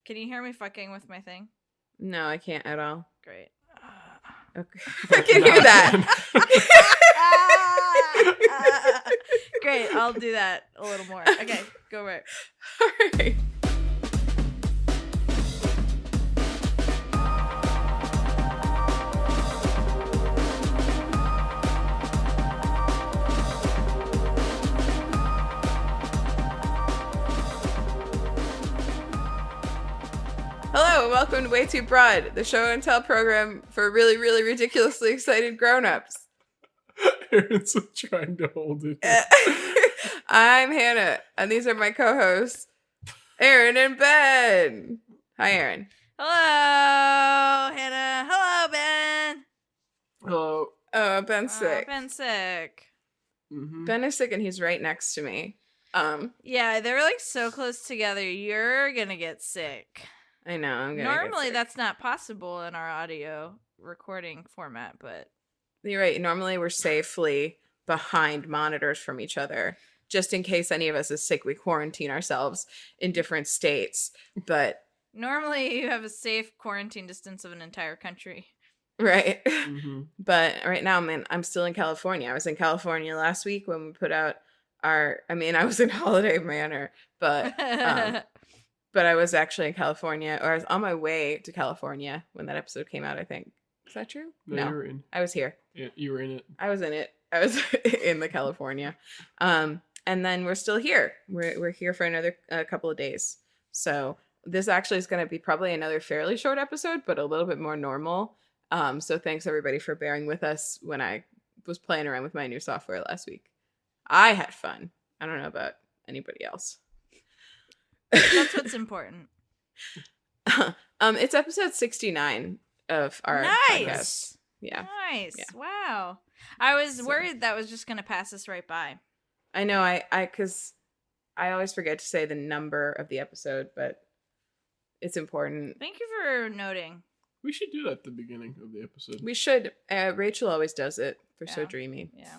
Can you hear me fucking with my thing? No, I can't at all. Great. Okay. I can hear that. Great, I'll do that a little more. Okay, go right. All right. Hello, and welcome to WayTooBroad, the show and tell program for really, really ridiculously excited grown-ups. Erin's trying to hold it. I'm Hannah, and these are my co-hosts, Erin and Ben. Hi, Erin. Hello, Hannah. Hello, Ben. Hello. Oh, Ben's sick. Ben's sick. Mm-hmm. Ben is sick, and he's right next to me. Yeah, they're like so close together. You're gonna get sick. I know. I'm gonna Normally, get sick. that's not possible in our audio recording format, but You're right. Normally, we're safely behind monitors from each other, just in case any of us is sick. We quarantine ourselves in different states, but normally you have a safe quarantine distance of an entire country. right. Mm-hmm. But right now, man, I'm still in California. I was in California last week when we put out I was in Holiday Manor, but I was actually in California, or I was on my way to California when that episode came out, I think. Is that true? No, you were in. I was here. Yeah, you were in it. I was in it. I was in the California. And then we're still here. We're here for another couple of days. So this actually is going to be probably another fairly short episode, but a little bit more normal. So thanks everybody for bearing with us when I was playing around with my new software last week. I had fun. I don't know about anybody else. That's what's important. It's episode 69 of our podcast. Yeah. Nice. Yeah. Wow. I was worried that was just going to pass us right by. I know. Because I always forget to say the number of the episode, but it's important. Thank you for noting. We should do that at the beginning of the episode. We should. Rachel always does it for So Yeah. Dreamy. Yeah.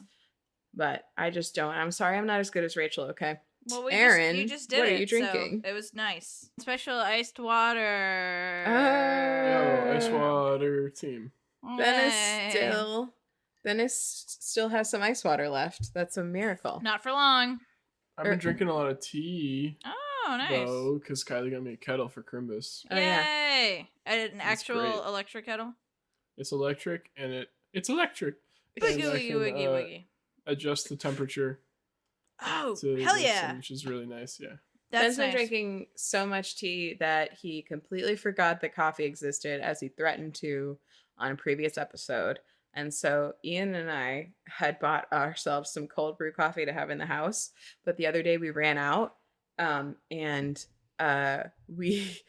But I just don't. I'm sorry I'm not as good as Rachel, okay? Well, Erin, you just did what it. are you drinking? So it was nice. Special iced water. Oh, ice water team. Dennis still has some ice water left. That's a miracle. Not for long. I've been drinking a lot of tea, Oh, nice. though, because Kylie got me a kettle for Crimbus. Oh, yeah. Yay! An actual great. electric kettle? It's electric, and it's electric. Wiggy, And I wiggy, can, wiggy, wiggy. adjust the temperature Oh, to hell this, yeah. which is really nice. Yeah. That's Ben's been nice. drinking so much tea that he completely forgot that coffee existed, as he threatened to on a previous episode. And so Ian and I had bought ourselves some cold brew coffee to have in the house. But the other day we ran out and we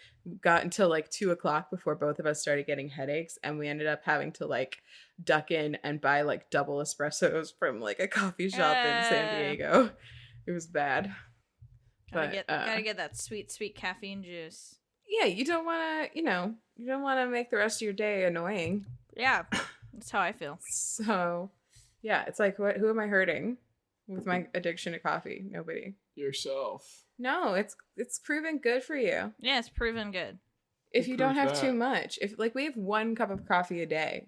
got until like 2:00 before both of us started getting headaches. And we ended up having to like duck in and buy like double espressos from like a coffee shop in San Diego. It was bad. Gotta get that sweet, sweet caffeine juice. Yeah, you don't want to make the rest of your day annoying. Yeah, that's how I feel. So, yeah, it's like, who am I hurting with my addiction to coffee? Nobody. Yourself. No, it's proven good for you. Yeah, it's proven good. If you don't have Prove too that. much. If like we have 1 cup of coffee a day,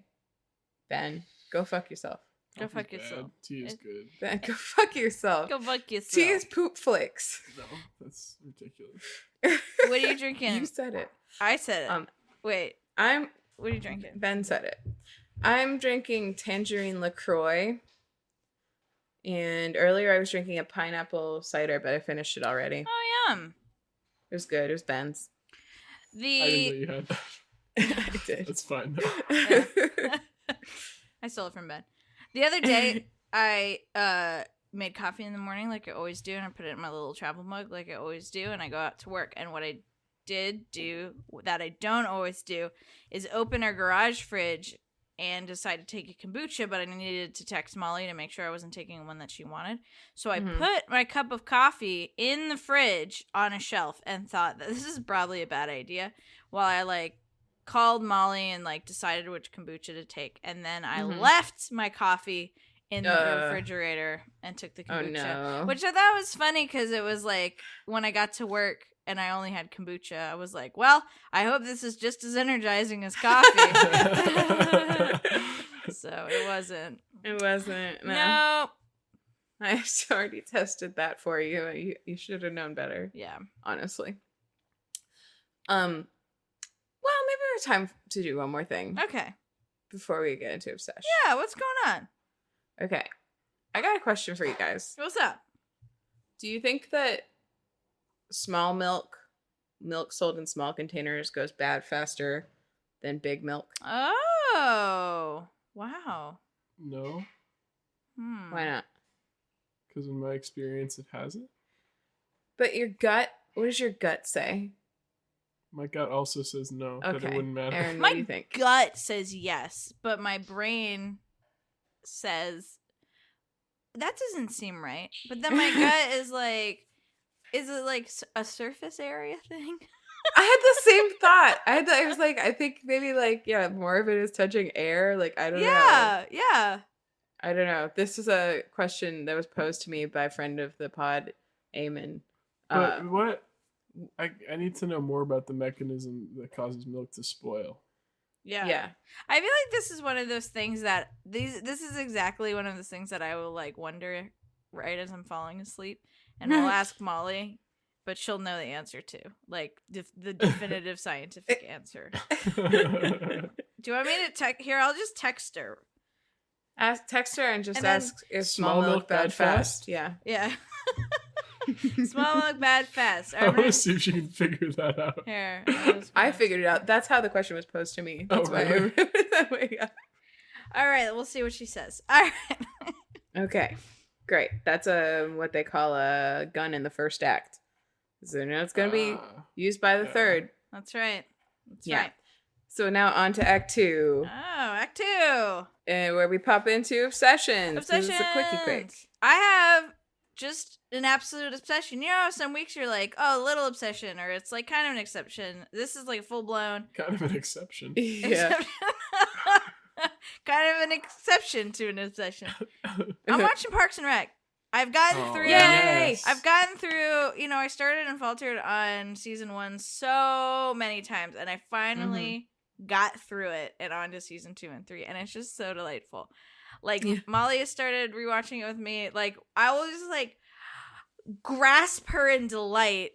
Ben, go fuck yourself. Go Coffee's fuck bad. yourself. Tea is good. Ben, go fuck yourself. Go fuck yourself. Tea is poop flakes. No, that's ridiculous. What are you drinking? You said it. I said it. Wait, what are you drinking? Ben said it. I'm drinking tangerine LaCroix. And earlier I was drinking a pineapple cider, but I finished it already. Oh, yum. It was good. It was Ben's. I didn't know you had that. I did. That's fine, though. Yeah. I stole it from Ben. The other day, I made coffee in the morning like I always do, and I put it in my little travel mug like I always do, and I go out to work. And what I did do that I don't always do is open our garage fridge and decide to take a kombucha, but I needed to text Molly to make sure I wasn't taking one that she wanted. So I put my cup of coffee in the fridge on a shelf and thought that this is probably a bad idea while I like called Molly and like decided which kombucha to take. And then I left my coffee in the refrigerator and took the kombucha. no. Which I thought was funny because it was like when I got to work and I only had kombucha, I was like, well, I hope this is just as energizing as coffee. So it wasn't. It wasn't. No. Nope. I already tested that for you. You should have known better. Yeah. Honestly. Well, maybe it's time to do one more thing Okay. before we get into obsession. Yeah, what's going on? Okay. I got a question for you guys. What's up? Do you think that small milk sold in small containers goes bad faster than big milk? Oh. Wow. No, Why not? because in my experience, it hasn't. But your gut, what does your gut say? My gut also says no, that it Okay. wouldn't matter. Erin, what My do you think? gut says yes, but my brain says that doesn't seem right. But then my gut is like, is it like a surface area thing? I had the same thought. I was like, I think maybe like, yeah, more of it is touching air. Like, I don't know. Yeah. I don't know. This is a question that was posed to me by a friend of the pod, Eamon. But what? I need to know more about the mechanism that causes milk to spoil. Yeah. I feel like this is one of those things that this is exactly one of those things that I will like wonder right as I'm falling asleep, and I'll ask Molly, but she'll know the answer to, like the definitive scientific answer. Do you want me to text? Here, I'll just text her. Text her and just And then- ask if small milk bad fast. Yeah. Yeah. Small milk bad fast. I want to see if she can figure that out. Here. I figured it out. That's how the question was posed to me. That's why I really? wrote it that way. Yeah. All right, we'll see what she says. All right. Okay. Great. That's what they call a gun in the first act. So you know it's going to be used by the yeah. third. That's right. That's Yeah. right. So now on to Act 2, Oh, Act 2. where we pop into obsessions. Obsessions. This is a quickie quick. I have just an absolute obsession. You know, some weeks you're like, oh, a little obsession, or it's like kind of an exception. This is like full blown. Kind of an exception. Yeah. Kind of an exception to an obsession. I'm watching Parks and Rec. I've gotten through. Yay! I've gotten through. You know, I started and faltered on season 1 so many times, and I finally got through it and on to season 2 and 3, and it's just so delightful. Like Molly has started rewatching it with me. Like I will just like grasp her in delight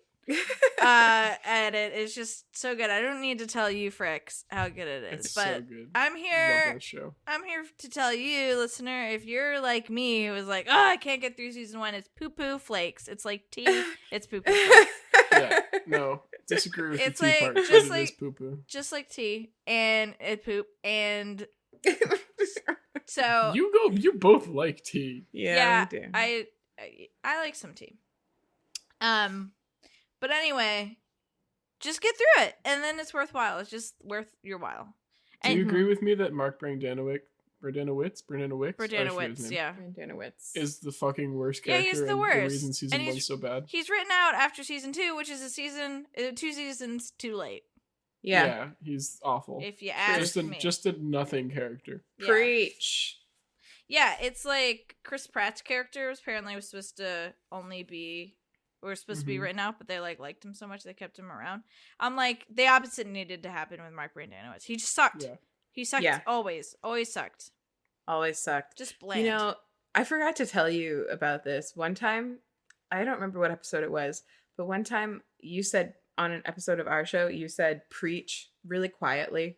at it. It's just so good. I don't need to tell you, Fricks, how good it is. It's but so good. I'm Love here. that show. I'm here to tell you, listener, if you're like me, who was like, oh, I can't get through season 1, it's poo-poo flakes. It's like tea. It's poo-poo flakes. Yeah, no, disagree with It's the tea like- part. just Just like- it is poo-poo. Just like tea, and it poop, and so You both like tea. Yeah, we do. I like some tea. But anyway, just get through it, and then it's worthwhile. It's just worth your while. Do you And agree with me that Mark Brendanawicz, yeah. Danowitz. is the fucking worst Yeah, character? he's the and worst. The reason season And 1's so bad. He's written out after season 2, which is 2 seasons too late, Yeah. He's awful. if you ask me. Just a nothing character. Yeah. Preach. Yeah, it's like Chris Pratt's character apparently was supposed to only be, or supposed to be Mhm. written out, but they liked him so much they kept him around. I'm like, the opposite needed to happen with Mark Brendanawicz. He just sucked. Yeah. He sucked Yeah. always sucked. Always sucked. Just bland. You know, I forgot to tell you about this. One time, I don't remember what episode it was, but one time you said on an episode of our show, you said preach really quietly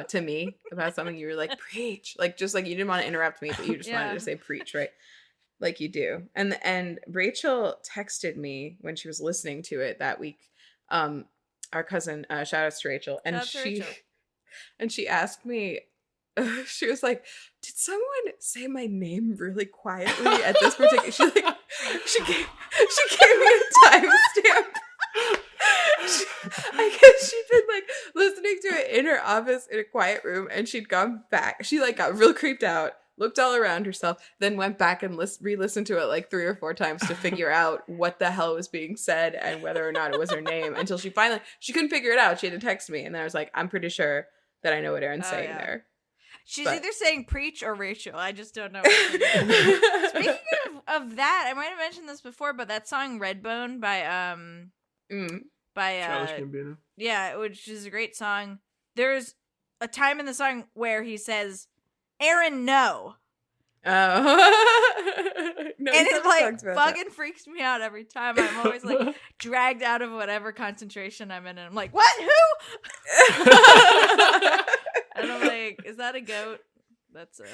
to me about something. You were like, preach. Like, just like you didn't want to interrupt me, but you just wanted Yeah. to say preach, right? Like you do. And Rachel texted me when she was listening to it that week. Our cousin, shout outs to Rachel. And Shout out to Rachel. and she asked me, she was like, did someone say my name really quietly at this particular, she gave me a timestamp. I guess she'd been like listening to it in her office in a quiet room, and she'd gone back. She like got real creeped out, looked all around herself, then went back and re-listened to it like 3 or 4 times to figure out what the hell was being said and whether or not it was her name, until she couldn't figure it out. She had to text me, and then I was like, I'm pretty sure that I know what Erin's saying yeah. there. She's But- either saying preach or Rachel. I just don't know. Speaking of that, I might have mentioned this before, but that song Redbone by Childish Gambino. yeah, which is a great song. There's a time in the song where he says, "Erin, no." Oh. No, And you it haven't like talked about that. fucking freaks me out every time. I'm always like dragged out of whatever concentration I'm in, and I'm like, "What? Who?" And I'm like, "Is that a goat?" That's a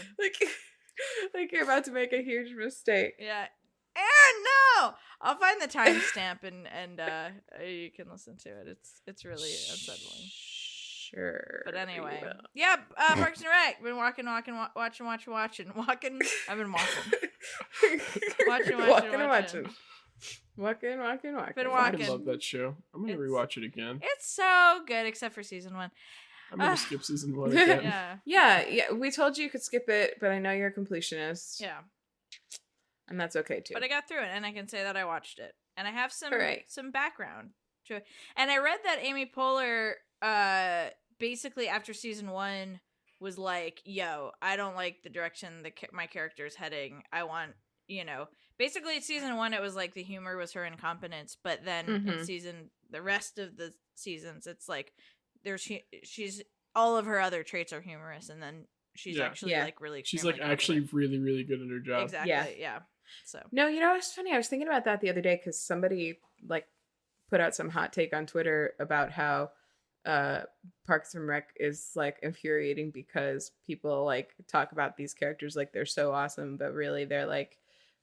like you're about to make a huge mistake. yeah. Erin, no. I'll find the timestamp and you can listen to it. It's really unsettling. Sure. But we anyway, will. yeah. Parks and Rec. Been watching. I've been walking. Watching. Walking. Watching. Walking. Been I walking. love that show. I'm gonna It's- rewatch it again. It's so good, except for season 1. I'm gonna skip season 1 again. Yeah. Yeah. We told you could skip it, but I know you're a completionist. Yeah. And that's okay too. But I got through it, and I can say that I watched it, and I have some Hooray. some background to it. And I read that Amy Poehler, basically after season 1 was like, "Yo, I don't like the direction my character is heading. I want, basically season 1 it was like the humor was her incompetence, but then in the rest of the seasons, it's like she's all of her other traits are humorous, and then she's actually like really She's like extremely actually competent. really, really good at her job. Exactly. Yeah. So No, it's funny. I was thinking about that the other day because somebody like put out some hot take on Twitter about how Parks and Rec is like infuriating because people like talk about these characters like they're so awesome, but really they're like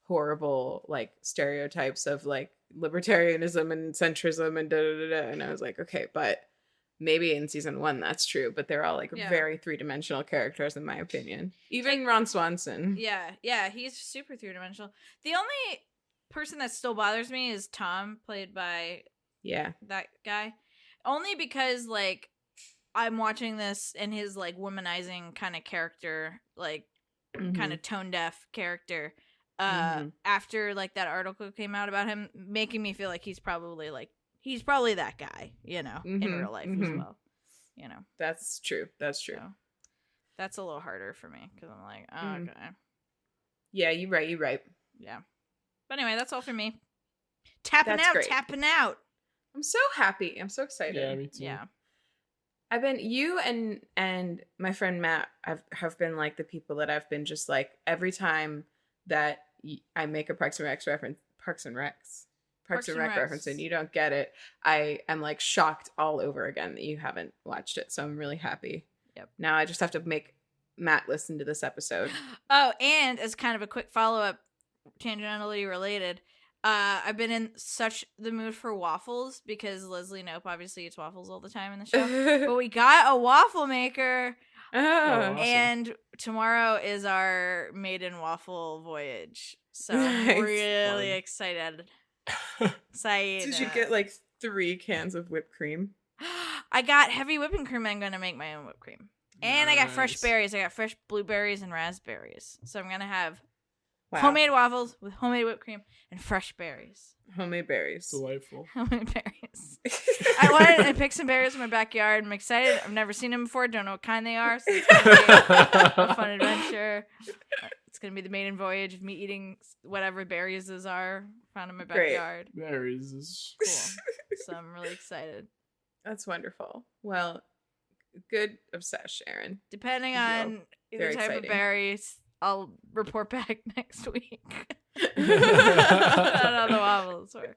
horrible like stereotypes of like libertarianism and centrism and da da da da. And I was like, okay, but maybe in season 1 that's true, but they're all like very 3-dimensional characters in my opinion. Even Ron Swanson. Yeah, he's super 3-dimensional. The only person that still bothers me is Tom, played by that guy. Only because like I'm watching this and his like womanizing kind of character, like kind of tone deaf character. After like that article came out about him, making me feel like he's probably that guy, in real life as well. That's true. So, that's a little harder for me because I'm like, oh, okay. Yeah, you're right. Yeah. But anyway, that's all for me. Tapping out. I'm so happy. I'm so excited. Yeah, me too. Yeah. I've been you and my friend Matt have been like the people that I've been just like every time that I make a Parks and Rec reference and you don't get it, I am like shocked all over again that you haven't watched it. So I'm really happy. Yep. Now I just have to make Matt listen to this episode. Oh, and as kind of a quick follow-up, tangentially related, I've been in such the mood for waffles because Leslie Knope obviously eats waffles all the time in the show. But we got a waffle maker. Oh, awesome. And tomorrow is our maiden waffle voyage. So I'm Nice. really excited. Did you get like 3 cans of whipped cream? I got heavy whipping cream and I'm going to make my own whipped cream. And I got fresh Nice. berries. I got fresh blueberries and raspberries. So I'm going to have Wow. homemade waffles with homemade whipped cream and fresh berries. Homemade berries. Delightful. Homemade berries. I picked some berries in my backyard. I'm excited. I've never seen them before. Don't know what kind they are. So it's going to be a fun adventure. It's going to be the maiden voyage of me eating whatever berries those are found in my backyard. Berries is Cool. So I'm really excited. That's wonderful. Well, good obsession, Erin. Depending Well, on the very type exciting. of berries, I'll report back next week. We How the waffles were.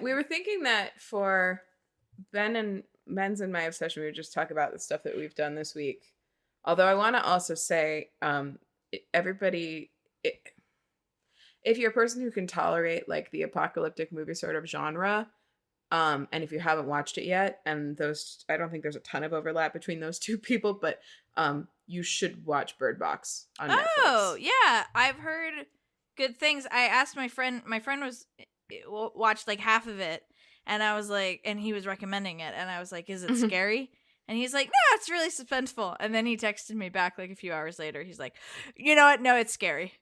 We were thinking that for Ben's and my obsession, we would just talk about the stuff that we've done this week. Although I want to also say, everybody, if you're a person who can tolerate like the apocalyptic movie sort of genre, and if you haven't watched it yet, and I don't think there's a ton of overlap between those two people, but you should watch Birdbox on Netflix. Oh, yeah. I've heard good things. I asked my friend watched like half of it, and I was like, and he was recommending it, and I was like, is it scary? And he's like, no, it's really suspenseful. And then he texted me back like a few hours later. He's like, you know what? No, it's scary.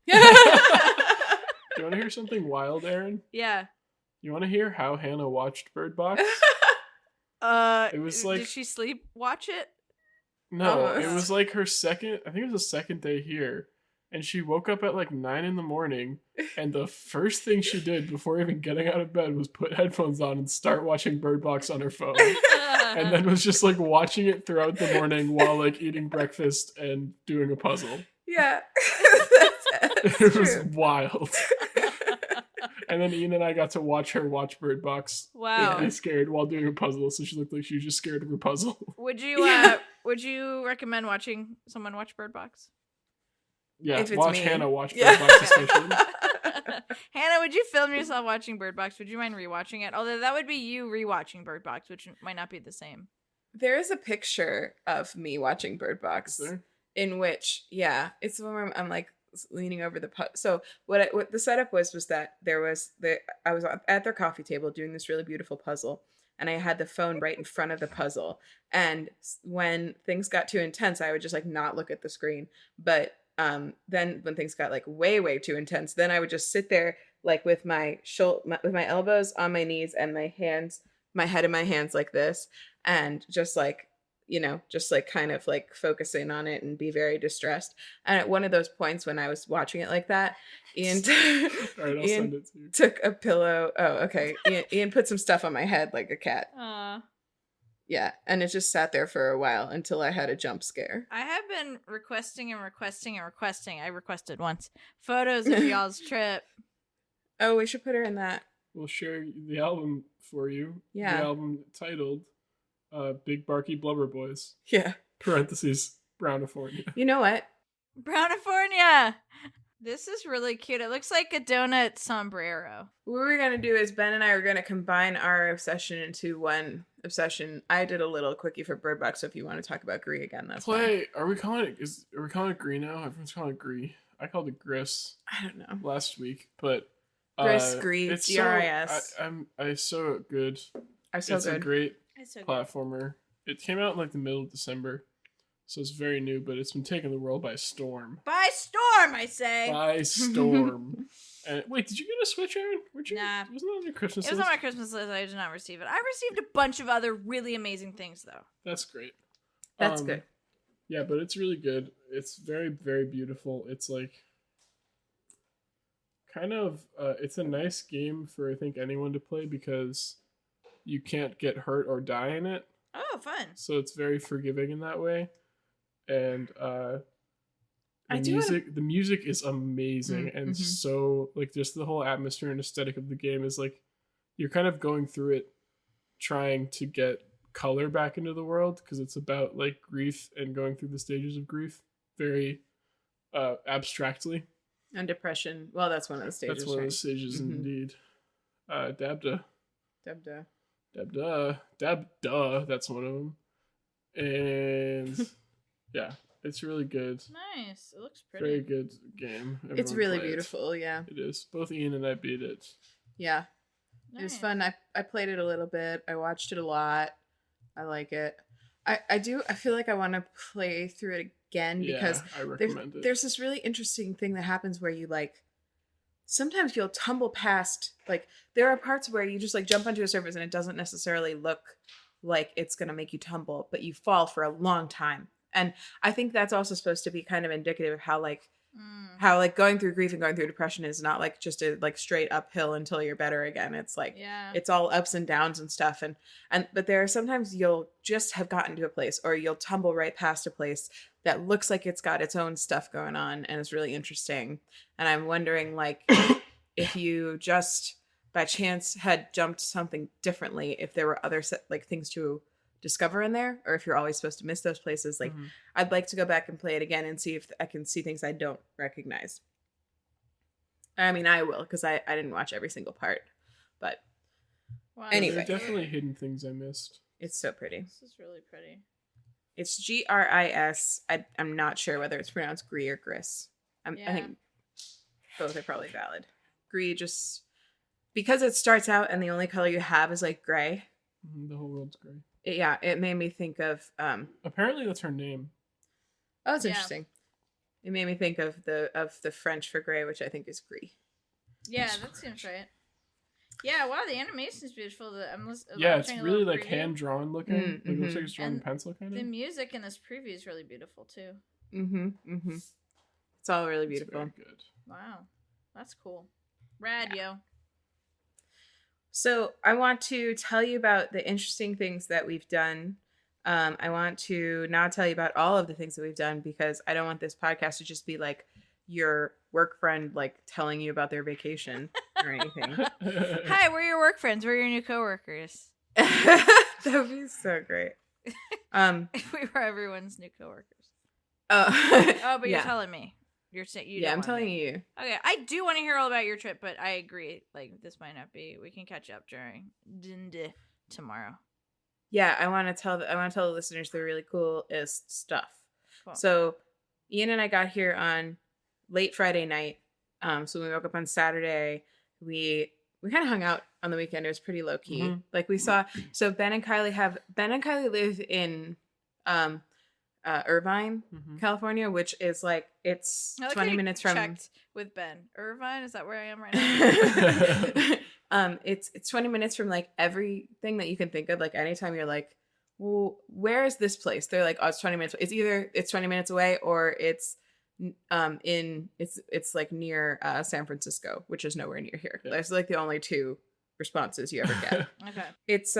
Do you want to hear something wild, Erin? Yeah. You want to hear how Hannah watched Bird Box? It was like- did she sleep watch it? No, it Almost. was like her second. I think it was the second day here, and she woke up at like 9 a.m, and the first thing she did before even getting out of bed was put headphones on and start watching Birdbox on her phone, and then was just like watching it throughout the morning while like eating breakfast and doing a puzzle. Yeah. That's It was true. wild. And then Ian and I got to watch her watch Birdbox Wow. and be scared while doing a puzzle, so she looked like she was just scared of her puzzle. Would you recommend watching someone watch Bird Box? Yeah, If it's watch me. Hannah watch Yeah. Birdbox especially. Hannah, would you film yourself watching Bird Box? Would you mind rewatching it? Although that would be you rewatching Bird Box, which might not be the same. There is a picture of me watching Bird Box Is there? in which, yeah, it's the one where I'm like leaning over the so what the setup was that I was at their coffee table doing this really beautiful puzzle, and I had the phone right in front of the puzzle, and when things got too intense I would just like not look at the screen, but then when things got like way too intense, then I would just sit there like with my with my elbows on my knees and my head in my hands like this, and just like, you know, just like kind of like focusing on it and be very distressed. And at one of those points when I was watching it like that, Ian, All right, I'll send it to you. took a pillow. Oh, okay. Ian put some stuff on my head like a cat. Yeah. And it just sat there for a while until I had a jump scare. I have been requesting. I requested once photos of y'all's trip. Oh, we should put her in that. We'll share the album for you. Yeah. The album titled Big Barky Blubber Boys, Yeah. parentheses, Brownifornia. You know what? Brownifornia! This is really cute. It looks like a donut sombrero. What we're going to do is Ben and I are going to combine our obsession into one obsession. I did a little quickie for Bird Box, so if you want to talk about Gris again, that's fine. Are we calling it Gris now? Everyone's calling it Gris. I called it Gris I don't know. last week, but Gris, Gris, it's Gris. it's so good. I'm so it's good. a great It's so good. platformer. It came out in like the middle of December, so it's very new, but it's been taking the world by storm. By storm, I say. By storm. And wait, did you get a Switch, Erin? Nah. Wasn't that on your Christmas It was list? on my Christmas list. I did not receive it. I received a bunch of other really amazing things, though. That's great. That's good. Yeah, but it's really good. It's very, very beautiful. It's like kind of it's a nice game for I think anyone to play because you can't get hurt or die in it. Oh, fun. So it's very forgiving in that way. And the music is amazing and so like just the whole atmosphere and aesthetic of the game is like you're kind of going through it trying to get color back into the world because it's about like grief and going through the stages of grief very abstractly. And depression. Well, that's one of the stages. That's one of the stages indeed. Dabda. That's one of them. And yeah, it's really good. Nice. It looks pretty. Very good game. It's Everyone really play it. beautiful, yeah. It is. Both Ian and I beat it. Yeah. Nice. It was fun. I played it a little bit. I watched it a lot. I like it. I feel like I want to play through it again because I recommend it. there's this really interesting thing that happens where you like sometimes you'll tumble past, like there are parts where you just like jump onto a surface and it doesn't necessarily look like it's going to make you tumble, but you fall for a long time. And I think that's also supposed to be kind of indicative of how like going through grief and going through depression is not like just a like straight uphill until you're better again. It's like it's all ups and downs and stuff. And but there are sometimes you'll just have gotten to a place or you'll tumble right past a place that looks like it's got its own stuff going on and it's really interesting. And I'm wondering like if you just by chance had jumped something differently, if there were other like things to discover in there, or if you're always supposed to miss those places. Like I'd like to go back and play it again and see if I can see things I don't recognize. I mean, I will because I didn't watch every single part, but anyway, there are definitely hidden things I missed. It's so pretty. This is really pretty. It's Gris. I'm not sure whether it's pronounced Gris or Gris. I think both are probably valid. Gris just because it starts out and the only color you have is like gray. The whole world's gray. It made me think of apparently that's her name. Oh, that's interesting. It made me think of the French for gray, which I think is gris. Yeah, that seems right. Yeah, wow, the animation is beautiful. It's really like hand drawn looking. Like, it looks like it's drawn in And pencil kind of. the music in this preview is really beautiful too. It's all really beautiful. Very good. Wow, that's cool. Rad, yo. So I want to tell you about the interesting things that we've done. I want to not tell you about all of the things that we've done because I don't want this podcast to just be like your work friend like telling you about their vacation or anything. Hi, we're your work friends. We're your new coworkers. That would be so great. We were everyone's new coworkers. But you're telling me. You're saying you. Yeah, don't I'm want telling me. you. Okay, I do want to hear all about your trip, but I agree. Like, this might not be. We can catch up during tomorrow. Yeah, I want to tell the listeners the really coolest stuff. Cool. So, Ian and I got here on late Friday night. So we woke up on Saturday. We kind of hung out on the weekend. It was pretty low key. Mm-hmm. Like we saw. So Ben and Kylie live in Irvine, California, which is like it's 20 minutes from. Checked with Ben. Irvine, is that where I am right now? It's 20 minutes from like everything that you can think of. Like anytime you're like, well, where is this place? They're like, oh, it's 20 minutes. It's either it's 20 minutes away or it's it's like near San Francisco, which is nowhere near here. Yeah. That's like the only two responses you ever get. Okay. It's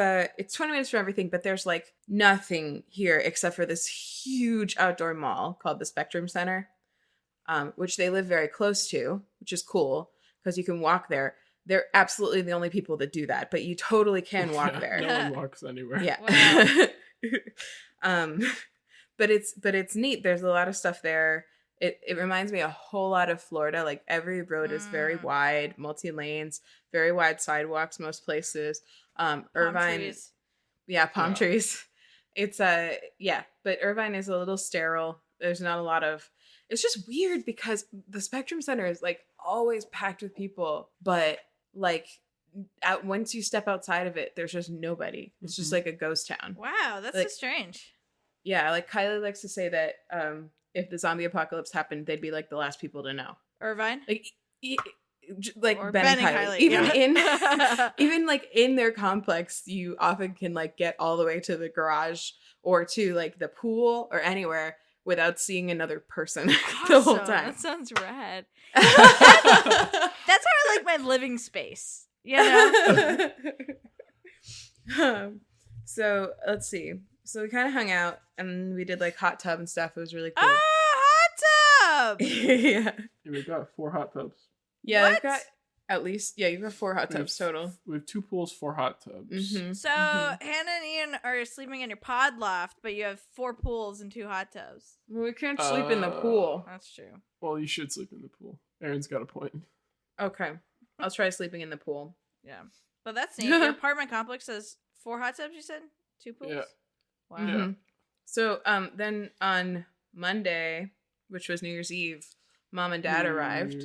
20 minutes from everything, but there's like nothing here except for this huge outdoor mall called the Spectrum Center, which they live very close to, which is cool because you can walk there. They're absolutely the only people that do that, but you totally can walk there. No one walks anywhere. Yeah. Wow. But it's neat. There's a lot of stuff there. It reminds me a whole lot of Florida. Like every road is very wide, multi-lanes, very wide sidewalks most places. Irvine, trees. Yeah, palm trees. It's but Irvine is a little sterile. There's not a lot of. It's just weird because the Spectrum Center is like always packed with people, but like once you step outside of it, there's just nobody. It's just like a ghost town. Wow, that's like, so strange. Yeah, like Kylie likes to say that if the zombie apocalypse happened, they'd be like the last people to know. Irvine? Like or Ben and Kylie. Even like in their complex, you often can like get all the way to the garage or to like the pool or anywhere without seeing another person the whole time. That sounds rad. That's how I like my living space. You know? So let's see. So we kind of hung out and we did like hot tub and stuff. It was really cool. Hot tub! Yeah. We got 4 hot tubs. Yeah, I've got at least, you've got 4 hot tubs total. We have 2 pools, 4 hot tubs. So Hannah and Ian are sleeping in your pod loft, but you have 4 pools and 2 hot tubs. Well, we can't sleep in the pool. That's true. Well, you should sleep in the pool. Erin's got a point. Okay. I'll try sleeping in the pool. Yeah. But that's neat. Your apartment complex has 4 hot tubs, you said? 2 pools? Yeah. Wow. Yeah. So then on Monday, which was New Year's Eve, Mom and Dad arrived.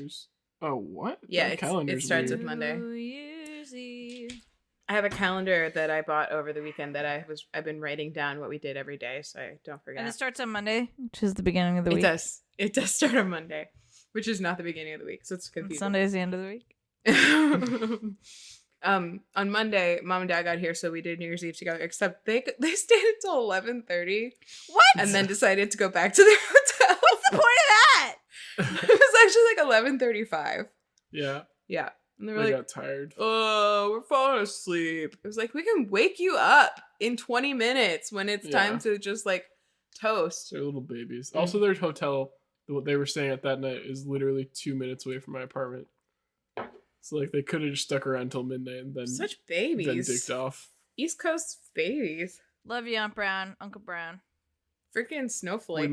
Oh, what? Yeah, it starts with Monday. New Year's Eve. I have a calendar that I bought over the weekend that I've been writing down what we did every day, so I don't forget. And it starts on Monday, which is the beginning of the week. It does start on Monday, which is not the beginning of the week, so it's confusing. Sunday is the end of the week. On Monday, Mom and Dad got here, so we did New Year's Eve together. Except they stayed until 11:30. What? And then decided to go back to their hotel. What's the point of that? It was actually like 11:35. Yeah. Yeah. And they were They like, got tired. "Oh, we're falling asleep." It was like, we can wake you up in 20 minutes when it's time to just like toast. They're little babies. Also, their hotel, what they were staying at that night, is literally 2 minutes away from my apartment. So like they could have just stuck around till midnight and then Such babies. Then dicked off. East Coast babies. Love you, Aunt Brown, Uncle Brown. Freaking snowflakes.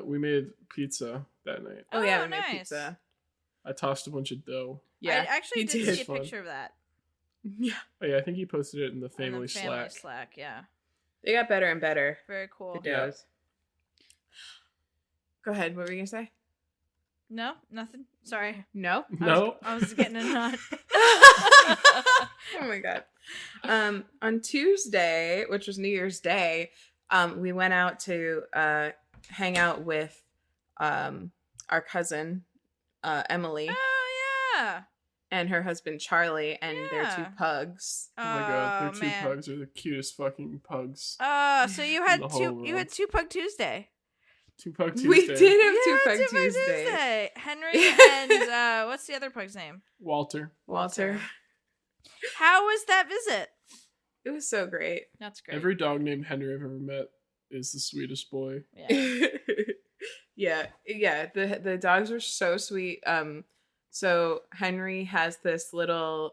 We made pizza that night. Oh yeah, we nice. made pizza. I tossed a bunch of dough. Yeah, I actually did see a picture of that. Yeah. Oh yeah, I think he posted it in the family Slack. Yeah. They got better and better. Very cool. The doughs. Go ahead. What were you gonna say? No, nothing. Sorry. No. No. I was getting a nod. Oh my god. On Tuesday, which was New Year's Day, we went out to hang out with our cousin Emily. Oh yeah. and her husband Charlie and their 2 Yeah. pugs. Oh my god, their 2 man. pugs are the cutest fucking pugs. So you had the whole 2 you had world. 2 Pug Tuesday. 2 Pug Tuesday. We did have You 2 had Pug 2 Pug Tuesday. Henry and what's the other pug's name? Walter. Walter. How was that visit? It was so great. That's great. Every dog named Henry I've ever met is the sweetest boy. Yeah. yeah. The dogs were so sweet. So Henry has this little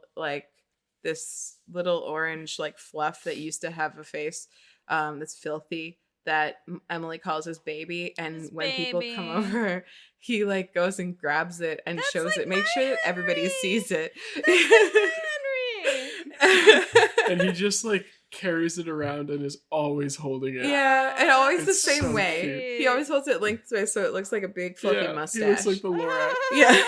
orange like fluff that used to have a face that's filthy that Emily calls his baby, and His when people come baby. over he like goes and grabs it and That's shows like it, make my sure that everybody Henry. sees it. Henry. And he just like carries it around and is always holding it. Yeah, and always the It's same so way. cute. He always holds it lengthways so it looks like a big fluffy Yeah, mustache. He looks like the Lorax. Yeah.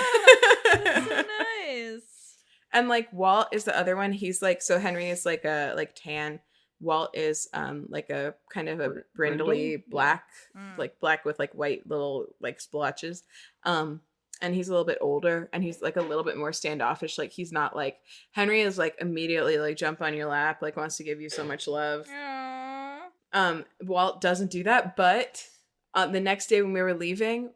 That's so nice. And like Walt is the other one. He's like, so Henry is like a tan. Walt is like a kind of a brindley Brindle? black, Mm. like black with like white little like splotches. And he's a little bit older and he's like a little bit more standoffish. Like he's not like Henry is like immediately like jump on your lap, like wants to give you so much love. Aw. Walt doesn't do that, but the next day when we were leaving,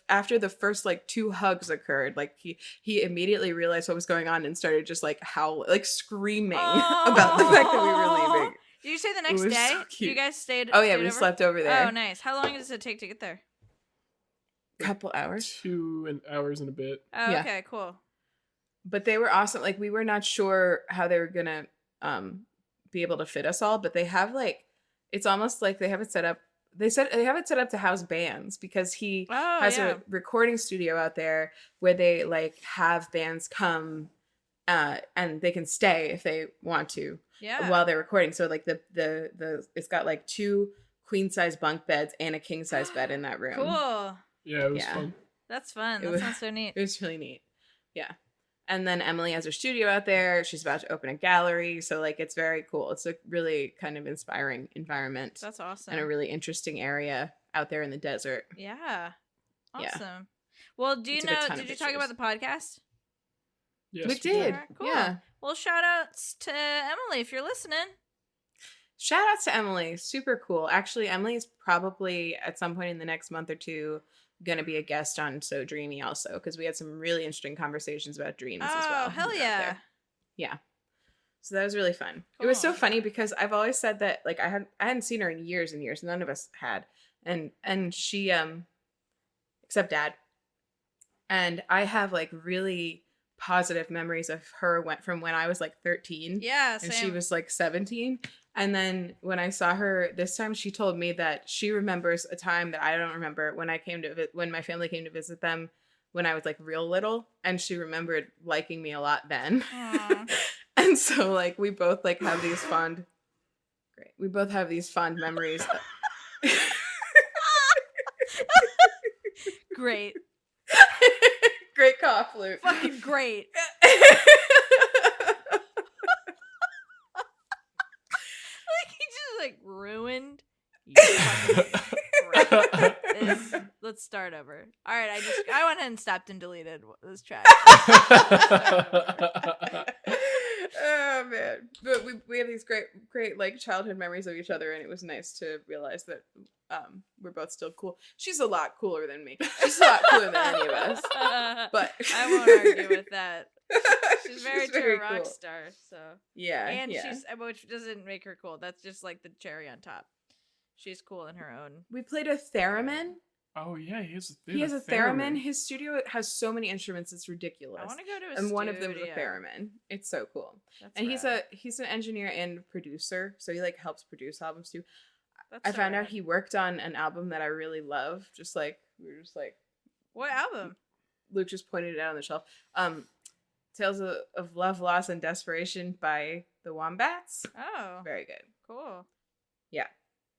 after the first like 2 hugs occurred, like he immediately realized what was going on and started just like like screaming about the fact that we were leaving. Did you say the next was day? so cute. You guys stayed? Oh yeah, stayed we over? slept over there. Oh, nice. How long does it take to get there? Couple hours. 2 hours and a bit. Oh, Yeah. okay, cool. But they were awesome. Like we were not sure how they were gonna be able to fit us all, but they have like, it's almost like they have it set up. They have it set up to house bands because he Oh, has yeah. a recording studio out there where they like have bands come and they can stay if they want to Yeah. while they're recording. So like the it's got like 2 queen size bunk beds and a king size bed in that room. Cool. Yeah, it was Yeah. fun. That's fun. It That was- sounds so neat. It was really neat. Yeah. And then Emily has her studio out there. She's about to open a gallery. So like it's very cool. It's a really kind of inspiring environment That's awesome. and a really interesting area out there in the desert. Yeah. Yeah. Awesome. Well, do you We took a know, ton did of you talk about the podcast? Yes, we did. Alright, cool. Yeah. Well, shout outs to Emily if you're listening. Shout out to Emily. Super cool. Actually, Emily is probably at some point in the next month or 2 going to be a guest on So Dreamy also, because we had some really interesting conversations about dreams as well. Oh, hell when we were out yeah. there. Yeah. So that was really fun. It was so Cool. funny because I've always said that like I hadn't seen her in years and years. None of us had. And she except Dad. And I have like really positive memories of her from when I was like 13. Yeah, And same. she was like 17. And then when I saw her this time, she told me that she remembers a time that I don't remember when when my family came to visit them when I was like real little, and she remembered liking me a lot then. Aw. And so like we both like have these fond memories. Great. Great cough, Luke. Fucking great. Like he just like ruined. You fucking great. Let's start over. All right, I went ahead and stopped and deleted this track. Oh man, but we have these great like childhood memories of each other, and it was nice to realize that we're both still cool. She's a lot cooler than me. She's a lot cooler than any of us. But I won't argue with that. She's very true rock cool. star. So Yeah, and yeah. she's which doesn't make her cool. That's just like the cherry on top. She's cool in her own. We played a theremin. Oh yeah, he has a theremin. His studio has so many instruments, it's ridiculous. I want to go to a And one of them is a studio. theremin. It's so cool. That's And rad. he's an engineer and producer, so he like helps produce albums too. That's I so found out rad. he worked on an album that I really love. Just like we were just like What album? Luke just pointed it out on the shelf. Tales of Love, Loss, and Desperation by the Wombats. Oh, Very good. cool. Yeah.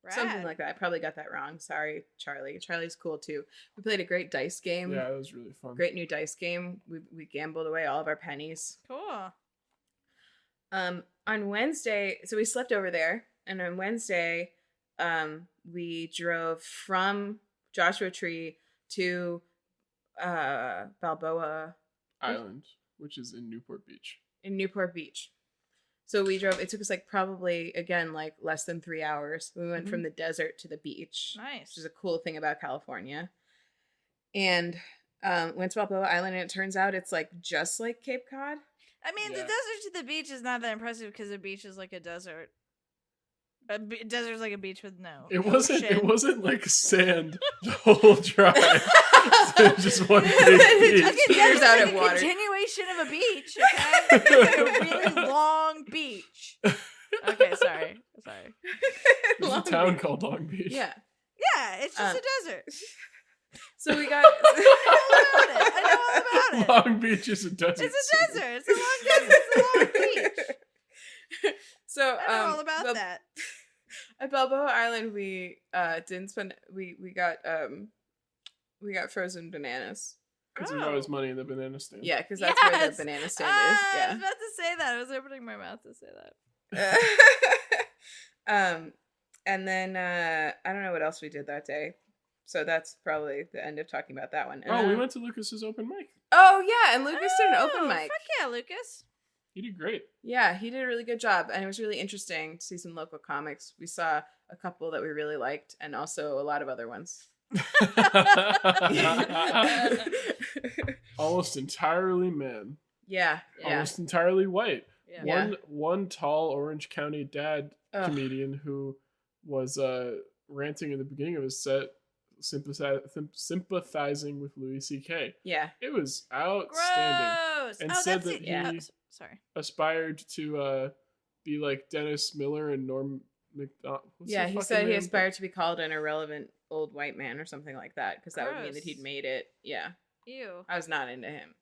Rad. Something like that. I probably got that wrong. Sorry, Charlie. Charlie's cool too. We played a great dice game. Yeah, it was really fun. Great new dice game. We gambled away all of our pennies. Cool. On Wednesday, so we slept over there, and on Wednesday, we drove from Joshua Tree to Balboa Island. which is in Newport Beach. In Newport Beach. So we drove, it took us like probably, again, like less than 3 hours. We went from the desert to the beach. Nice. Which is a cool thing about California. And went to Balboa Island, and it turns out it's like just like Cape Cod. I mean, the desert to the beach is not that impressive because a beach is like a desert. A desert's like a beach with no. It wasn't. ocean. It wasn't like sand the whole drive. Just one big beach. Okay, Tears out like at a water. continuation of a beach. Okay, like a really long beach. Okay, sorry. There's a town called Long Beach. Yeah. Yeah, it's just a desert. So we got. I know all about it. Long Beach is a desert. It's a desert. It's a long desert. It's a long beach. So I know all about that. At Balboa Island, we didn't spend. We got frozen bananas. Because there's always money in the banana stand. Yeah, because that's where the banana stand is. I Yeah. was about to say that. I was opening my mouth to say that. And then I don't know what else we did that day. So that's probably the end of talking about that one. And we went to Lucas's open mic. Oh yeah, and Lucas did an open mic. Fuck yeah, Lucas. He did great. Yeah, he did a really good job, and it was really interesting to see some local comics. We saw a couple that we really liked, and also a lot of other ones. Almost entirely men. Yeah. Almost entirely white. Yeah. One tall Orange County dad comedian who was ranting in the beginning of his set, sympathizing with Louis C.K. Yeah. It was outstanding. Gross. And Oh, said that's that it. he Sorry. aspired to be like Dennis Miller and Norm Macdonald. Yeah, he said he aspired to be called an irrelevant old white man or something like that, because that would mean that he'd made it. Yeah. Ew. I was not into him.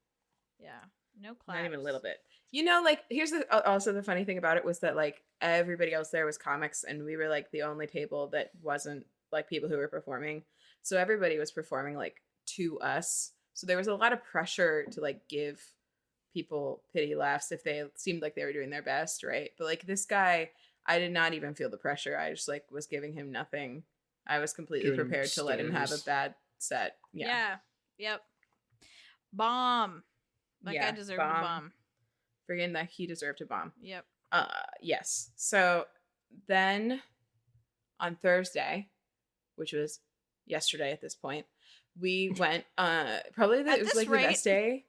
Yeah. No class. Not even a little bit. You know, like, here's also the funny thing about it was that, like, everybody else there was comics, and we were, like, the only table that wasn't, like, people who were performing. So everybody was performing, like, to us. So there was a lot of pressure to, like, give people pity laughs if they seemed like they were doing their best, right? But, like, this guy, I did not even feel the pressure. I just, like, was giving him nothing. I was completely prepared to let him have a bad set. Yeah. Yep. Bomb. That guy deserved a bomb. Friggin' that he deserved a bomb. Yep. Yes. So then on Thursday, which was yesterday at this point, we went probably it was like the best day.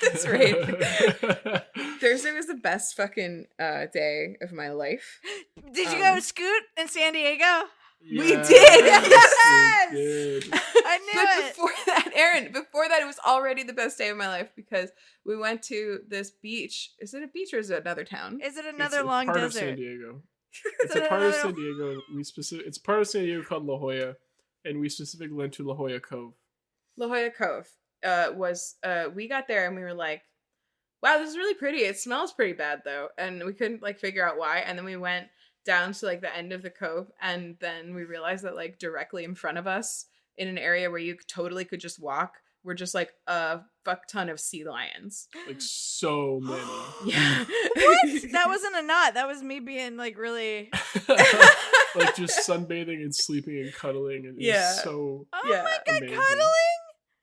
That's right. Thursday was the best fucking day of my life. Did you go to Scoot in San Diego? We did. Yes. We did. I knew But it. before that, Erin, it was already the best day of my life because we went to this beach. Is it a beach or is it another town? Is it another It's long part desert? of San Diego. It's a part of San Diego. It's part of San Diego called La Jolla, and we specifically went to La Jolla Cove. La Jolla Cove we got there and we were like, wow, this is really pretty. It smells pretty bad though, and we couldn't like figure out why. And then we went down to like the end of the cove, and then we realized that like directly in front of us, in an area where you totally could just walk, were just like a fuck ton of sea lions. Like so many. Yeah. What? That wasn't a knot. That was me being like really. Like just sunbathing and sleeping and cuddling, and it was so Oh Yeah. my god, amazing. cuddling!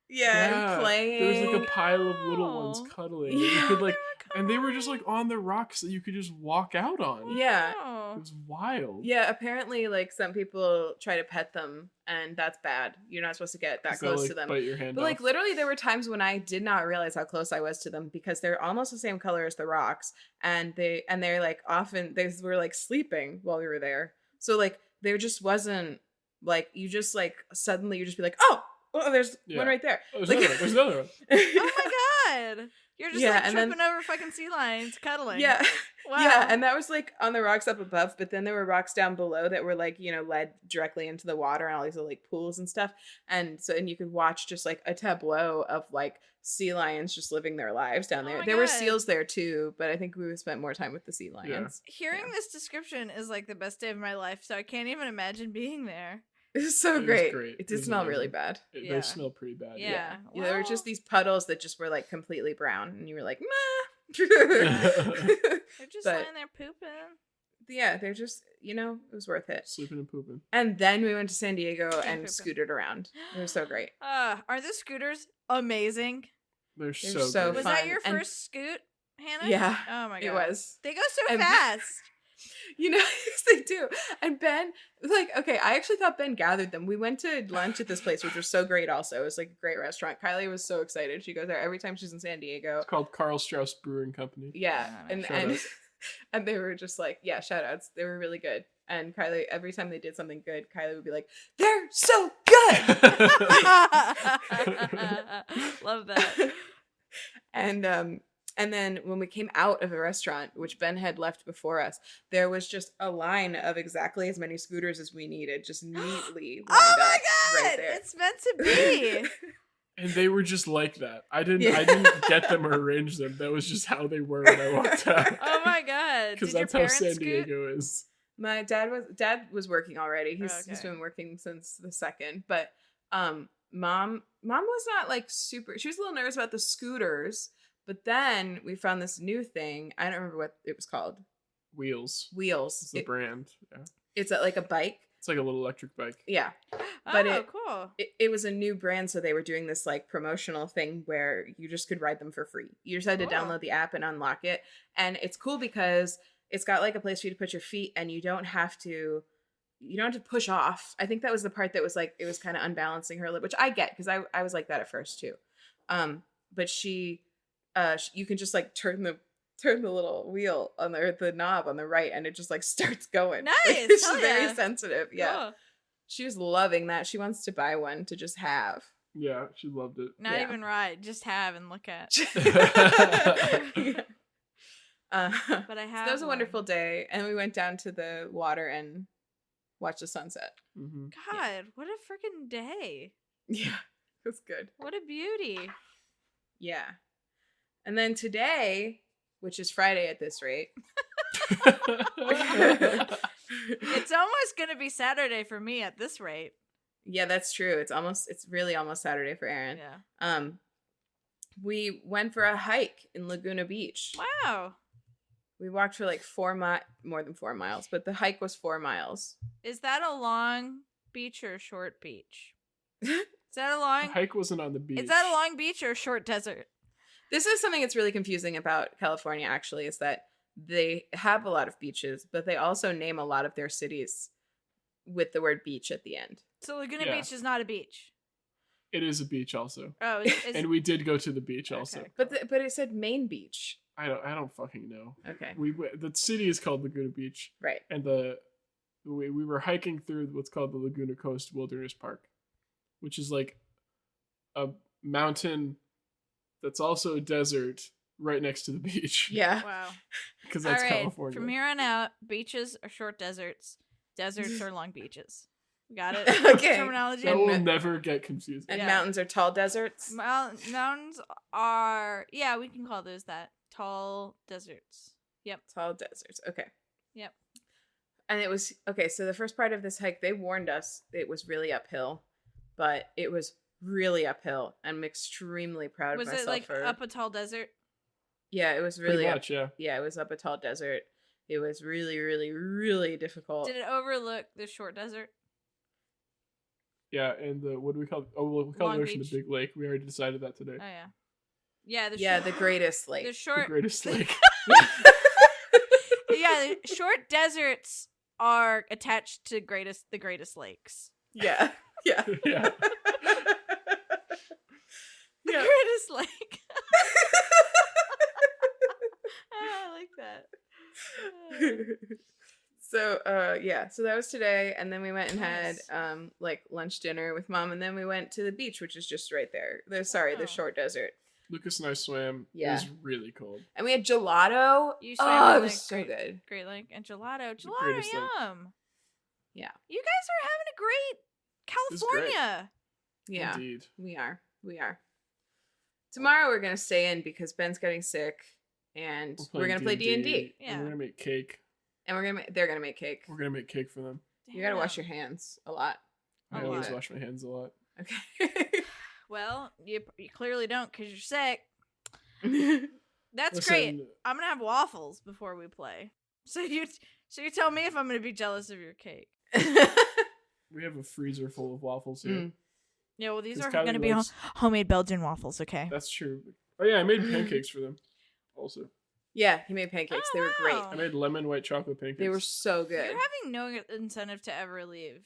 Yeah, and playing. There was like a pile of little ones cuddling. And you could like, and they were just like on the rocks that you could just walk out on. Yeah. It was wild. Yeah, apparently like some people try to pet them, and that's bad. You're not supposed to get that They'll, close like, to them. Bite your hand But off. like literally there were times when I did not realize how close I was to them because they're almost the same color as the rocks, and they're like often they were like sleeping while we were there. So like there just wasn't like you just like suddenly you just be like, oh, there's one right there. Oh, like, there's another one. Oh my god! You're just like and tripping then, over fucking sea lions, cuddling. Yeah. Wow. Yeah, and that was like on the rocks up above, but then there were rocks down below that were like, you know, led directly into the water and all these little like pools and stuff. And you could watch just like a tableau of like sea lions just living their lives down there. my There were God. seals there too, but I think we spent more time with the sea lions. Hearing this description is like the best day of my life, so I can't even imagine being there. It was so It was great. great. It It did was smell amazing. really bad. Yeah. They smell pretty bad. Yeah. Yeah, there were just Well- these puddles that just were like completely brown, and you were like, meh. They're just But- lying there pooping. Yeah, they're just, you know, it was worth it. Sleeping and pooping. And then we went to San Diego and pooping. scooted around. It was so great. Are the scooters amazing? They're so so good. Was fun. that your And- first scoot, Hannah? Yeah, Oh my god. it was. They go so And- fast. You know, yes, they do. And Ben, like, okay, I actually thought Ben gathered them. We went to lunch at this place, which was so great also. It was like a great restaurant. Kylie was so excited. She goes there every time she's in San Diego. It's called Carl Strauss Brewing Company. Yeah. Oh, And shout and, out. and they were just like, yeah, shout outs. They were really good. And Kylie, every time they did something good, Kylie would be like, they're so good. Love that. And then when we came out of the restaurant, which Ben had left before us, there was just a line of exactly as many scooters as we needed, just neatly lined Oh my up god! right there. It's meant to be. And they were just like that. I didn't Yeah. get them or arrange them. That was just how they were when I walked out. Oh my god! Because Did your that's how parents San scoot? Diego is. My dad was working already. He's Okay. been working since the second. But mom was not like super. She was a little nervous about the scooters. But then we found this new thing. I don't remember what it was called. Wheels. Wheels. It's the brand. Yeah. It's like a bike. It's like a little electric bike. Yeah. Oh, But cool. It was a new brand, so they were doing this like promotional thing where you just could ride them for free. You just had to Cool. download the app and unlock it. And it's cool because it's got like a place for you to put your feet, and you don't have to push off. I think that was the part that was like, it was kind of unbalancing her a little, which I get because I was like that at first too. But you can just like turn the little wheel on the knob on the right, and it just like starts going. Nice. She's Hell very yeah. sensitive. Yeah. Cool. She was loving that. She wants to buy one to just have. Yeah, she loved it. Not Yeah. even ride, just have and look at. Yeah. But I So have. that was a one. wonderful day, and we went down to the water and watched the sunset. Mm-hmm. God, what a freaking day! Yeah, it was good. What a beauty! Yeah. And then today, which is Friday at this rate. It's almost gonna be Saturday for me at this rate. Yeah, that's true. It's really almost Saturday for Erin. Yeah. We went for a hike in Laguna Beach. Wow. We walked for like more than 4 miles, but the hike was 4 miles. Is that a long beach or a short beach? Is that a The long? hike wasn't on the beach. Is that a long beach or a short desert? This is something that's really confusing about California, actually, is that they have a lot of beaches, but they also name a lot of their cities with the word beach at the end. So Laguna Yeah. Beach is not a beach. It is a beach also. Oh, And we did go to the beach also. Okay. But it said Main Beach. I don't fucking know. Okay. The city is called Laguna Beach, Right. and we were hiking through what's called the Laguna Coast Wilderness Park, which is like a mountain that's also a desert right next to the beach. Yeah. wow. Because All that's right. California. From here on out, beaches are short deserts. Deserts are long beaches. Got it? Okay. Terminology. That will And- never get confusing. And Yeah. mountains are tall deserts. Mountains are, yeah, we can call those that. Tall deserts. Yep. Tall deserts. Okay. Yep. And it was okay. So the first part of this hike, they warned us it was really uphill, but it was really uphill. I'm extremely proud Was of it myself like for. up a tall desert? Yeah, it was Pretty really up. much, yeah. Yeah, it was up a tall desert. It was really, really, really difficult. Did it overlook the short desert? Yeah, and what do we call it? Oh, well, we call Long the ocean Beach? the Big Lake. We already decided that today. Oh yeah. Yeah, Yeah, the greatest lake. the The short greatest lake. yeah, the short deserts are attached to the greatest lakes. Yeah, yeah, Yeah. The Yeah. greatest lake. I like that. So yeah, so that was today, and then we went and Nice. had like lunch dinner with mom, and then we went to the beach, which is just right there. The Wow. short desert, Lucas and I swam. Yeah. It was really cold. and we had gelato. You swam Oh, in it the was so good. Great Lake and gelato. The Gelato, greatest lake. yum. Yeah. You guys are having a great was great. California. Yeah, Indeed. we are. Tomorrow we're gonna stay in because Ben's getting sick, and we're gonna play D&D, Yeah. And we're gonna make cake. and they're gonna make cake. We're gonna make cake for them. You gotta wash Damn. your hands a lot. I A always lot. wash my hands a lot. Okay. Well, you clearly don't because you're sick. That's Listen, great. I'm gonna have waffles before we play. So you tell me if I'm gonna be jealous of your cake. we have a freezer full of waffles here. Mm. Yeah, well, these 'Cause are Kylie gonna be likes- homemade Belgian waffles. Okay. That's true. Oh yeah, I made pancakes for them. Also, Yeah, he made pancakes. They were great. wow. I made lemon white chocolate pancakes. They were so good. You're having no incentive to ever leave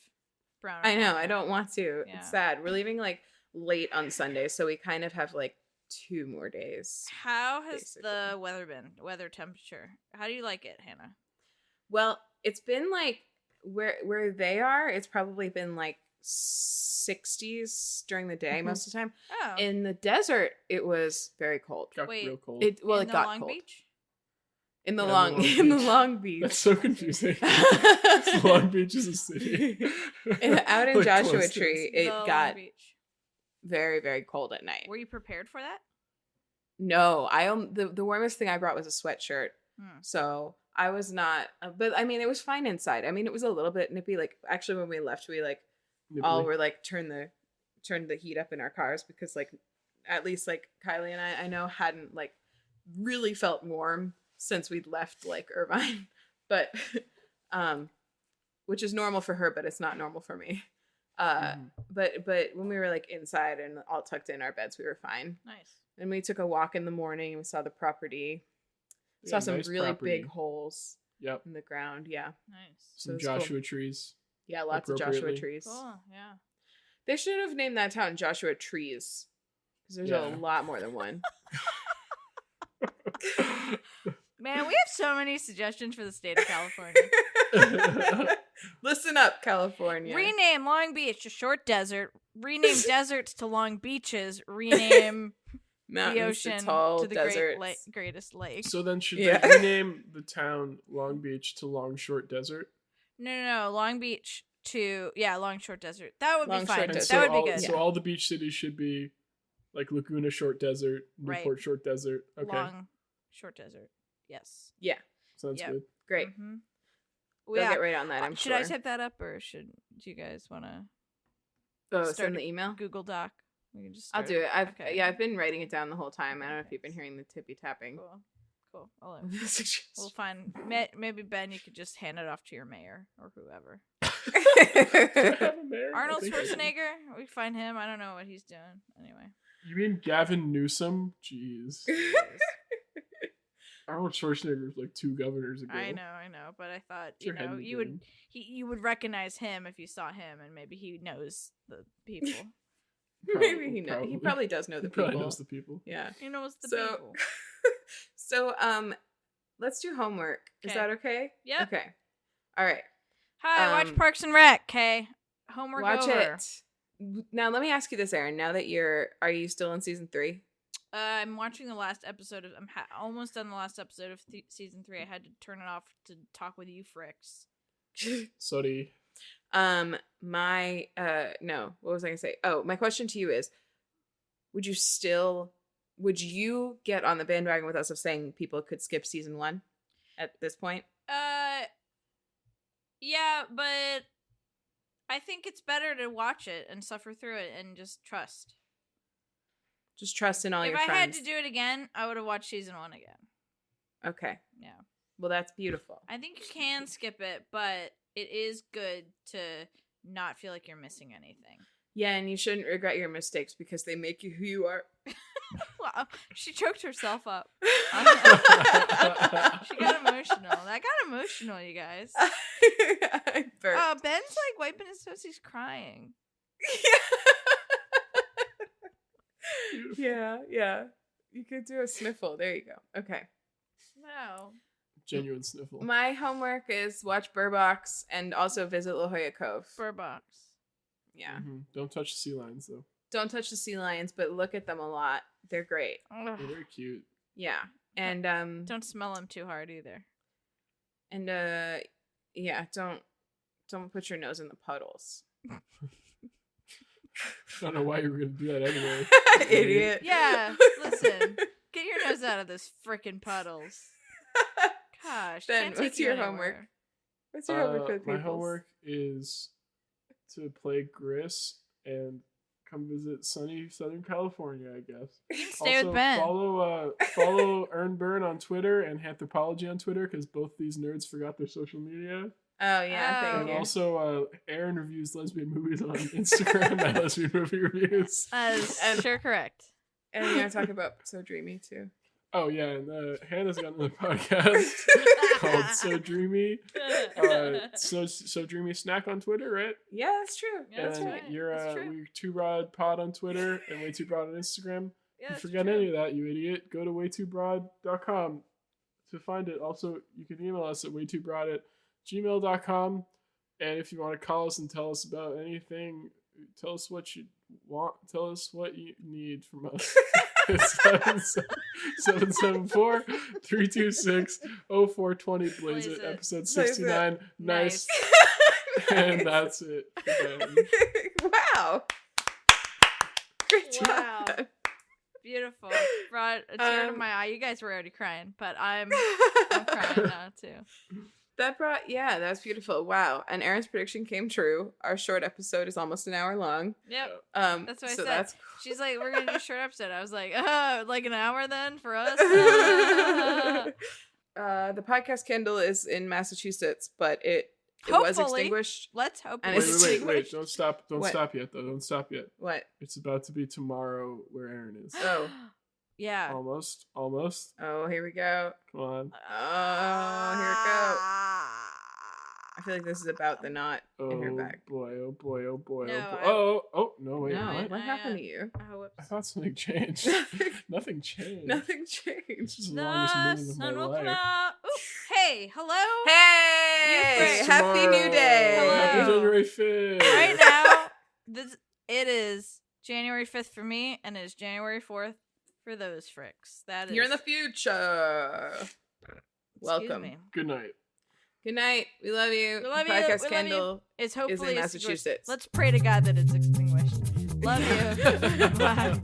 Brown. I know. I don't want to. Yeah. It's sad. We're leaving like late on Sunday, so we kind of have like 2 more days. How has basically. the weather been? Weather temperature. How do you like it, Hannah? Well, it's been like where they are. It's probably been like 60s during the day most of the time. Oh, In the desert, it was very cold. got Wait. real cold. It in got Long cold. Beach. In the Yeah, long in the Long Beach. That's so confusing. Long Beach is a city. Out in Like, Joshua close to Tree, us. it Long got Beach. very, very cold at night. Were you prepared for that? No, the warmest thing I brought was a sweatshirt. Hmm. So I was not, but I mean, it was fine inside. I mean, it was a little bit nippy. Like actually, when we left, we like all Nibbly. were like turned the heat up in our cars because like at least like Kylie and I know hadn't like really felt warm since we'd left like Irvine, but which is normal for her, but it's not normal for me. But when we were like inside and all tucked in our beds, we were fine. Nice. And we took a walk in the morning and we saw the property. Yeah, Saw some nice really property. big holes Yep. in the ground. Yeah. Nice. So Some it's cool. Joshua trees. Yeah, lots of Joshua Appropriately. trees. Cool. Yeah. They should have named that town Joshua Trees. Because there's Yeah. a lot more than one. Man, we have so many suggestions for the state of California. Listen up, California. Rename Long Beach to Short Desert. Rename deserts to long beaches. Rename Mountains the ocean to tall the deserts. greatest lake. So then, should Yeah. they rename the town Long Beach to Long Short Desert? No. Long Beach to Long Short Desert. That would Long be Short fine. Desert. That would all, be good. So all the beach cities should be like Laguna Short Desert, Right. Newport Short Desert. Okay, Long Short Desert. Yes. Yeah, sounds Yep. good. great. Mm-hmm. They'll get right on that, I'm should sure. I type that up, or do you guys want to Oh, start send a the email? Google Doc? We can just. I'll Start do it. Okay. I've been writing it down the whole time. I don't know if you've been hearing the tippy tapping. Cool. I'll of the suggestion. We'll find. Maybe Ben, you could just hand it off to your mayor or whoever. Arnold Schwarzenegger. We find him. I don't know what he's doing. Anyway. You mean Gavin Newsom? Jeez. Arnold Schwarzenegger was like 2 governors ago. I know, but I thought What's your head you would doing? you would recognize him if you saw him, and maybe he knows the people. Maybe he knows. He probably does know the He probably people. knows the people. Yeah. He knows the So- people. So let's do homework. Is Okay. that okay? Yep. Okay. All right. Hi, watch um, Parks and Rec. Okay, homework Watch over. it. Now let me ask you this, Erin. Now that are you still in season 3? I'm watching the last episode of. I'm almost done the last episode of season 3. I had to turn it off to talk with you, Fricks. Sorry. My no, what was I gonna say? Oh, my question to you is, would you get on the bandwagon with us of saying people could skip season 1 at this point? Yeah, but I think it's better to watch it and suffer through it and just trust. Just trust in all If your I friends. had to do it again, I would have watched season 1 again. Okay. Yeah. Well, that's beautiful. I think you can skip it, but it is good to not feel like you're missing anything. Yeah, and you shouldn't regret your mistakes because they make you who you are. Wow, she choked herself up. She got emotional. That got emotional, you guys. I burped. Ben's like wiping his toes. He's crying. Yeah. You could do a sniffle. There you go. Okay. No. Genuine sniffle. My homework is watch Birdbox and also visit La Jolla Cove. Birdbox. Yeah. Mhm. Don't touch the sea lions though. Don't touch the sea lions, but look at them a lot. They're great. Ugh. They're very cute. Yeah. And Don't smell them too hard either. yeah, don't put your nose in the puddles. I don't know why you were gonna do that anyway. Idiot. Yeah, listen. Get your nose out of this frickin' Puddles. Gosh. Ben, can't take what's you your anywhere. homework? What's your homework for the people? My homework is to play Gris and come visit sunny Southern California, I guess. You can stay Also, with Ben. follow Earn Burn on Twitter and Anthropology on Twitter because both these nerds forgot their social media. Oh yeah, Oh. thank And you. also, Erin reviews lesbian movies on Instagram at LesbianMovieReviews. That is sure correct. And you want to talk about So Dreamy too? Oh yeah, and Hannah's got another podcast called So Dreamy. So Dreamy Snack on Twitter, right? Yeah, that's true. Yeah, that's and right. You're That's true. WayTooBroad Pod on Twitter and WayTooBroad on Instagram. Yeah, If you that's forget true. any of that, you idiot, go to WayTooBroad.com to find it. Also, you can email us at WayTooBroad@gmail.com. And if you want to call us and tell us about anything, tell us what you want, tell us what you need from us. It's 774-326-0420. Blaze it, episode 69. Nice. And that's it. Wow. Great job. Wow. Beautiful. Brought a tear to my eye. You guys were already crying, but I'm crying now too. That was beautiful. Wow. And Erin's prediction came true. Our short episode is almost an hour long. Yep. That's what I so said. That's She's like, we're gonna do a short episode. I was like, like an hour then for us. The podcast Kindle is in Massachusetts, but it was Hopefully. extinguished. Let's hope. And Wait, it's wait. extinguished. Don't stop. Don't What? stop yet, though. Don't stop yet. What? It's about to be tomorrow where Erin is. Oh. Yeah. Almost. Oh, here we go. Come on. Oh, here it go. I feel like this is about the knot Oh in her bag. boy. Oh boy. Oh boy. No, Oh boy. No, wait. No, What? what happened to you? Oh, whoops. I thought something changed. Nothing changed. Nothing This changed. is the longest The minute of my sun will come life. out. Ooh, hey, hello. Hey! It's Happy New Tomorrow. Day! Hello. Happy January 5th. Right now, it is January 5th for me, and it is January 4th for those fricks. That is. You're in the future. Welcome. Me. Good night. Good night. We love you. We love you. Podcast We love Candle It's is hopefully in extinguished. Massachusetts. Let's pray to God that it's extinguished. Love you. Bye.